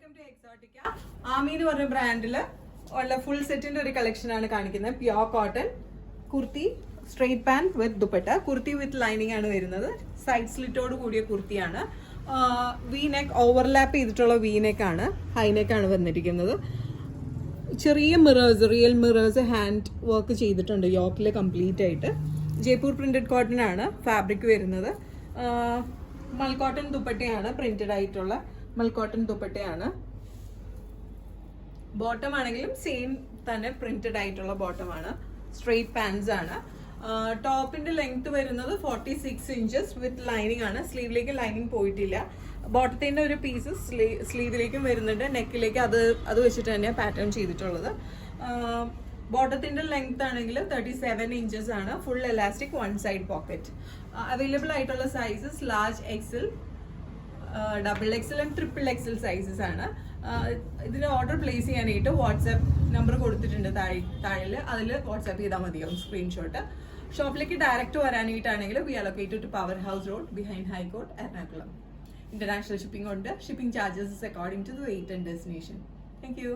Welcome to Exotica. Ami എന്ന് പറഞ്ഞ ബ്രാൻഡിൽ ഉള്ള ഫുൾ സെറ്റിന്റെ ഒരു കളക്ഷൻ ആണ് കാണിക്കുന്നത്. Pure cotton kurti, straight pant with dupatta, kurti with lining ആണ് വരുന്നത്. സൈഡ് സ്ലിറ്റോട് കൂടിയ കുർത്തിയാണ്. വി നെക്ക് ഓവർലാപ്പ് ചെയ്തിട്ടുള്ള വി നെക്ക് ആണ്, ഹൈ നെക്ക് ആണ് വന്നിരിക്കുന്നത്. ചെറിയ mirrors, real mirrors hand work ചെയ്തിട്ടുണ്ട് യോക്കിൽ കംപ്ലീറ്റ് ആയിട്ട്. ജയ്പൂർ പ്രിന്റഡ് കോട്ടൺ ആണ് ഫാബ്രിക് വരുന്നത്. മൽക്കോട്ടൺ ദുപ്പട്ടയാണ്, പ്രിന്റഡ് ആയിട്ടുള്ള മൽക്കോട്ടൺ ദുപ്പട്ടയാണ്. ബോട്ടം ആണെങ്കിലും സെയിം തന്നെ പ്രിന്റഡ് ആയിട്ടുള്ള ബോട്ടം ആണ്. സ്ട്രെയിറ്റ് പാൻസ് ആണ്. ടോപ്പിന്റെ ലെങ്ത് വരുന്നത് 46 ഇഞ്ചസ് വിത്ത് ലൈനിങ് ആണ്. സ്ലീവിലേക്ക് ലൈനിങ് പോയിട്ടില്ല. ബോട്ടത്തിന്റെ ഒരു പീസ് സ്ലീവിലേക്കും വരുന്നുണ്ട്, നെക്കിലേക്ക് അത് വെച്ചിട്ട് തന്നെയാണ് പാറ്റേൺ ചെയ്തിട്ടുള്ളത്. ബോട്ടത്തിന്റെ ലെങ്ത് ആണെങ്കിൽ 37 ഇഞ്ചസ് ആണ്. Full elastic, one side pocket. Available ആയിട്ടുള്ള sizes large XL, double XL and triple XL sizes ആണ്. ഇതിന് ഓർഡർ പ്ലേസ് ചെയ്യാനായിട്ട് വാട്സാപ്പ് നമ്പർ കൊടുത്തിട്ടുണ്ട് താഴെ, അതിൽ വാട്സാപ്പ് ചെയ്താൽ മതിയാവും സ്ക്രീൻഷോട്ട്. ഷോപ്പിലേക്ക് ഡയറക്റ്റ് വരാനായിട്ടാണെങ്കിൽ we are located to power house road behind high court, Ernakulam. International shipping ഉണ്ട്. Shipping charges according to the weight and destination. Thank U.